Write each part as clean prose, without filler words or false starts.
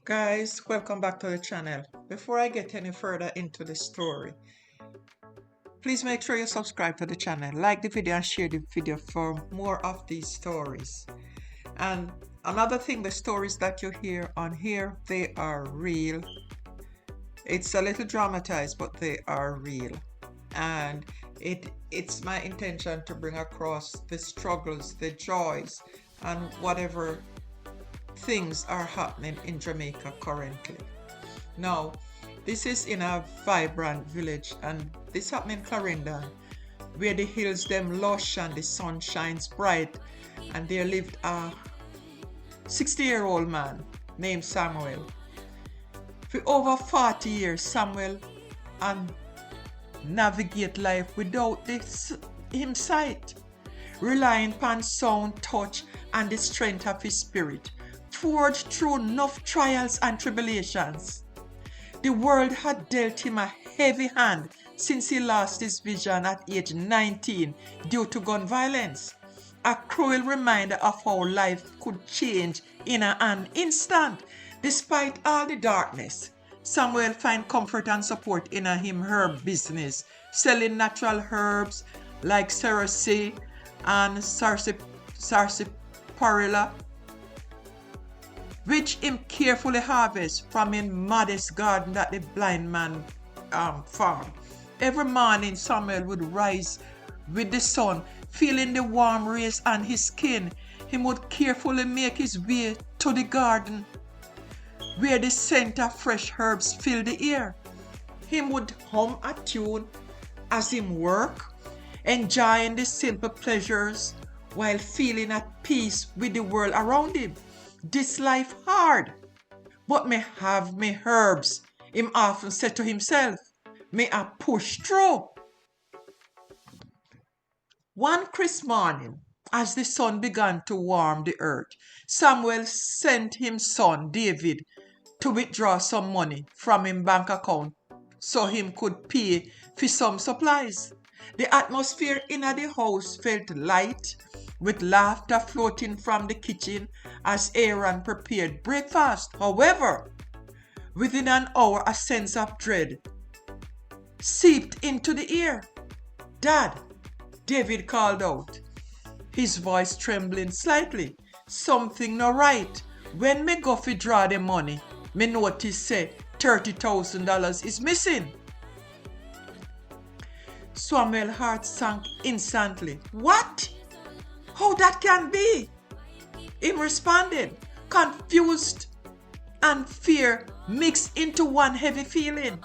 Guys, welcome back to the channel. Before I get any further into the story, please make sure you subscribe to the channel, like the video and share the video for more of these stories. And another thing, the stories that you hear on here, they are real. It's a little dramatized, but they are real. And it's my intention to bring across the struggles, the joys, and whatever things are happening in Jamaica currently. Now, this is in a vibrant village, and this happened in Clarendon, where the hills them lush and the sun shines bright, and there lived a 60-year-old man named Samuel. For over 40 years, Samuel and navigate life without him sight, relying upon sound, touch, and the strength of his spirit, forged through enough trials and tribulations. The world had dealt him a heavy hand since he lost his vision at age 19 due to gun violence. A cruel reminder of how life could change in an instant. Despite all the darkness, Samuel find comfort and support in him herb business, selling natural herbs like solace and sarsaparilla, which him carefully harvest from his modest garden that the blind man farm. Every morning Samuel would rise with the sun, feeling the warm rays on his skin. He would carefully make his way to the garden, where the scent of fresh herbs filled the air. He would hum a tune as he work, enjoying the simple pleasures while feeling at peace with the world around him. This life hard, but me have me herbs, him often said to himself. Me a push through. One crisp morning, as the sun began to warm the earth, Samuel sent his son David to withdraw some money from his bank account so him could pay for some supplies. The atmosphere in the house felt light, with laughter floating from the kitchen as Aaron prepared breakfast. However, within an hour, a sense of dread seeped into the air. "Dad," David called out, his voice trembling slightly. "Something no right. When me go fi draw the money, me notice say $30,000 is missing." Samuel's heart sank instantly. "What? How that can be?" He responded, confused and fear mixed into one heavy feeling.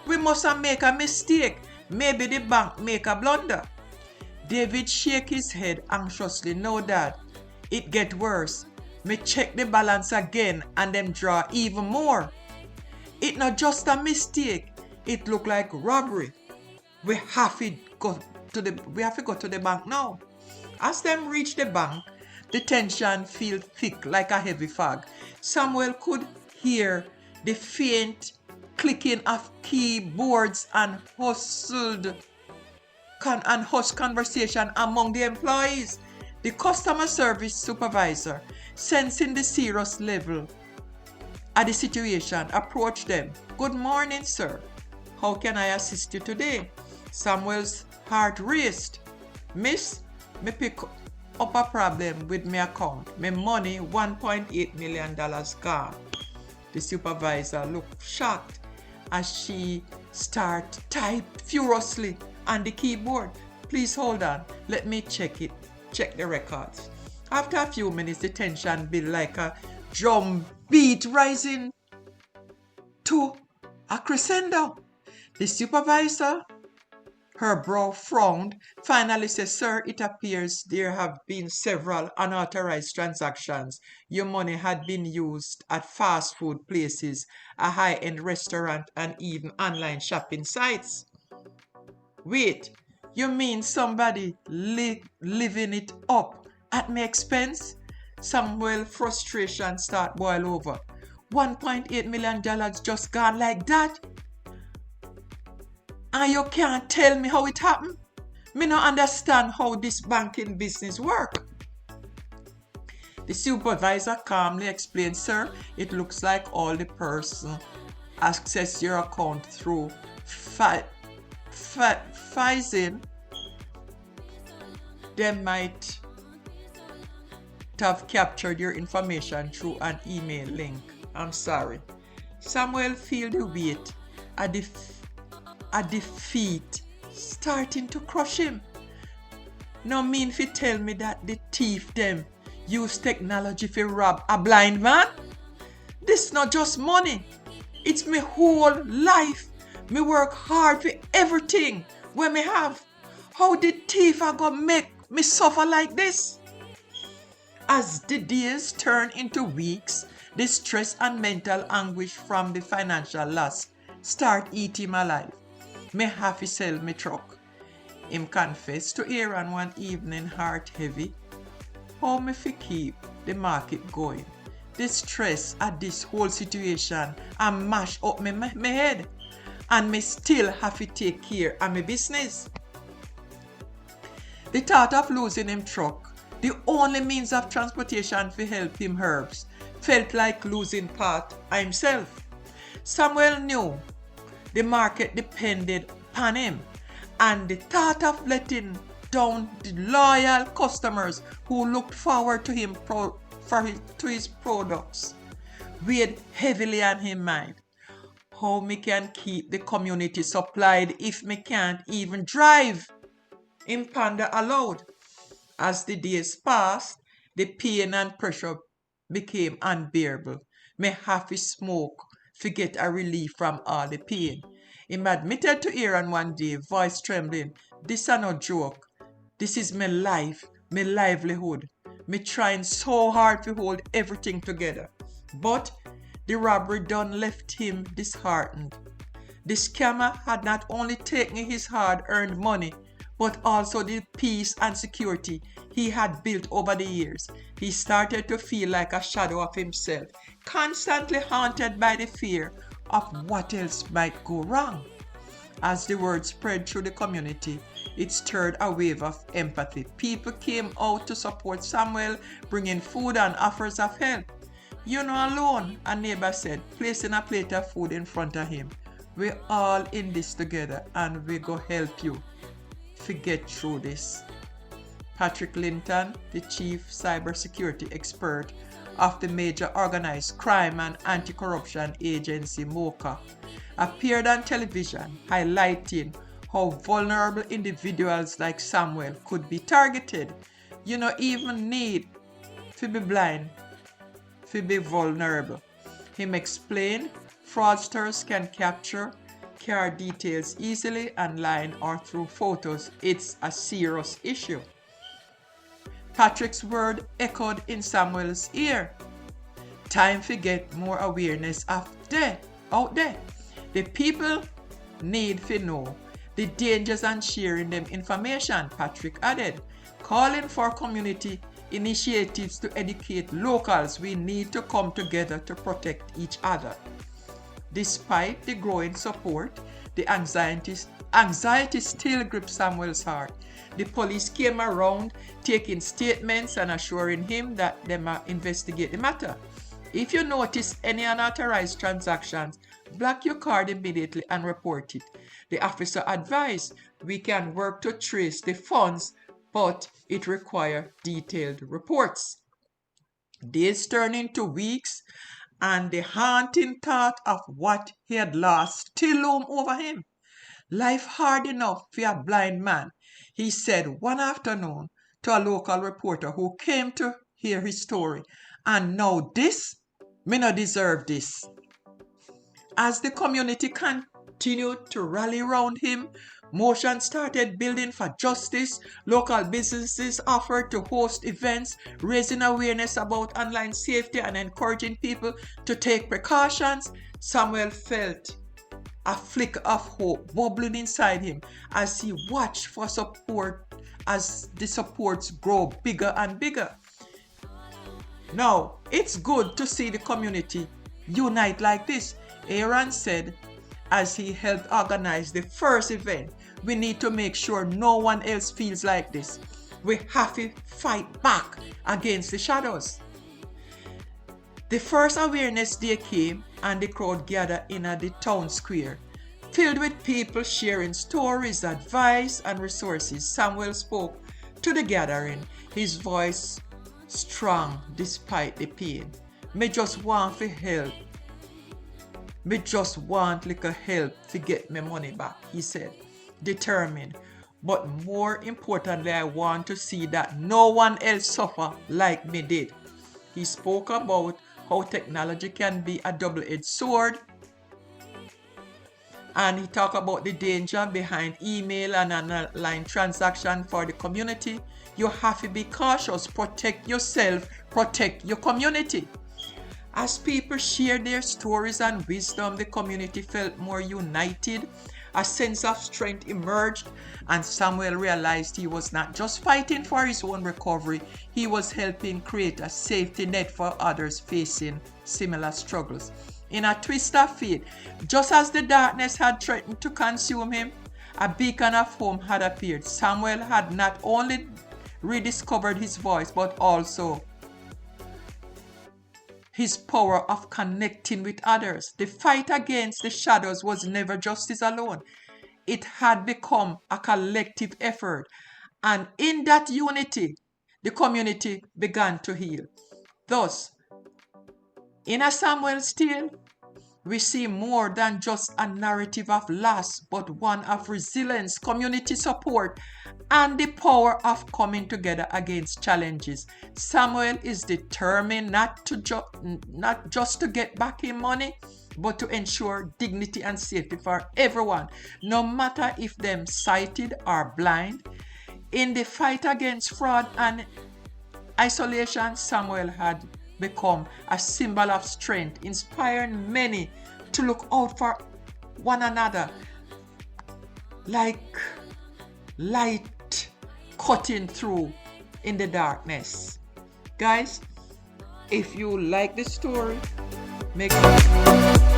"We must have make a mistake. Maybe the bank make a blunder." David shake his head anxiously. "No, Dad, it get worse. Me check the balance again and them draw even more. It not just a mistake. It look like robbery. We have to go to the bank now." As them reach the bank, the tension feel thick like a heavy fog. Samuel could hear the faint clicking of keyboards and hushed conversation among the employees. The customer service supervisor, sensing the serious level of the situation, approached them. "Good morning, sir. How can I assist you today?" Samuel's heart raced. "Miss, me pick up a problem with my account. My money, $1.8 million gone." The supervisor looked shocked as she started type furiously on the keyboard. "Please hold on. Let me check the records." After a few minutes, the tension built like a drum beat, rising to a crescendo. The supervisor, her brow frowned, finally said, "Sir, it appears there have been several unauthorized transactions. Your money had been used at fast food places, a high-end restaurant, and even online shopping sites." "Wait, you mean somebody living it up at my expense?" Samuel's frustration start boil over. $1.8 million just gone like that? And you can't tell me how it happened? Me no understand how this banking business work. The supervisor calmly explained, "Sir, it looks like all the person access your account through phishing. They might have captured your information through an email link. I'm sorry." Samuel feel the weight, a defeat starting to crush him. No mean fi tell me that the thief them use technology fi rob a blind man? This not just money. It's me whole life. Me work hard for everything when me have. How the thief a go make me suffer like this? As the days turn into weeks, the stress and mental anguish from the financial loss start eating him alive. Me have to sell me truck. Him confess to Aaron one evening, heart heavy. How me fi keep the market going? The stress at this whole situation and mash up me head. And me still have to take care of my business. The thought of losing him truck, the only means of transportation to help him herbs, felt like losing part of himself. Samuel knew the market depended upon him, and the thought of letting down the loyal customers who looked forward to him to his products weighed heavily on his mind. How me can keep the community supplied if me can't even drive? Him ponder aloud. As the days passed, the pain and pressure became unbearable. Me have to smoke to get a relief from all the pain. Him admitted to Aaron one day, voice trembling, "This is no joke. This is my life, my livelihood. Me trying so hard to hold everything together." But the robbery done left him disheartened. The scammer had not only taken his hard-earned money, but also the peace and security he had built over the years. He started to feel like a shadow of himself, constantly haunted by the fear of what else might go wrong. As the word spread through the community, it stirred a wave of empathy. People came out to support Samuel, bringing food and offers of help. "You're not alone," a neighbor said, placing a plate of food in front of him. "We're all in this together and we go help you to get through this." Patrick Linton, the chief cybersecurity expert of the major organized crime and anti-corruption agency MOCA, appeared on television highlighting how vulnerable individuals like Samuel could be targeted. You don't even need to be blind to be vulnerable. Him explained fraudsters can capture car details easily online or through photos. It's a serious issue. Patrick's word echoed in Samuel's ear. Time to get more awareness out there. The people need to know the dangers and sharing them information, Patrick added, calling for community initiatives to educate locals. We need to come together to protect each other. Despite the growing support, the anxiety still gripped Samuel's heart. The police came around, taking statements and assuring him that they might investigate the matter. If you notice any unauthorized transactions, block your card immediately and report it. The officer advised, "We can work to trace the funds, but it requires detailed reports." Days turned into weeks, and the haunting thought of what he had lost still loomed over him. "Life hard enough for a blind man," he said one afternoon to a local reporter who came to hear his story. "And now this? Me no deserve this." As the community continued to rally around him, motion started building for justice. Local businesses offered to host events, raising awareness about online safety and encouraging people to take precautions. Samuel felt a flicker of hope bubbling inside him as he watched for support as the supports grow bigger and bigger. "Now, it's good to see the community unite like this," Aaron said as he helped organize the first event. "We need to make sure no one else feels like this. We have to fight back against the shadows." The first awareness day came and the crowd gathered in at the town square, filled with people sharing stories, advice, and resources. Samuel spoke to the gathering, his voice strong despite the pain. Me just want for help. Me just want little help to get my money back, he said, determined. But more importantly, I want to see that no one else suffer like me did. He spoke about how technology can be a double-edged sword, and he talked about the danger behind email and online transaction for the community. You have to be cautious, protect yourself, protect your community. As people shared their stories and wisdom, the community felt more united. A sense of strength emerged, and Samuel realized he was not just fighting for his own recovery, he was helping create a safety net for others facing similar struggles. In a twist of fate, just as the darkness had threatened to consume him, a beacon of hope had appeared. Samuel had not only rediscovered his voice, but also his power of connecting with others. The fight against the shadows was never just his alone. It had become a collective effort. And in that unity, the community began to heal. Thus, in a Samuel's tale, we see more than just a narrative of loss, but one of resilience, community support, and the power of coming together against challenges. Samuel is determined not just to get back his money, but to ensure dignity and safety for everyone, no matter if them sighted or blind. In the fight against fraud and isolation, Samuel had become a symbol of strength, inspiring many to look out for one another, like light cutting through in the darkness. Guys, if you like the story, make sure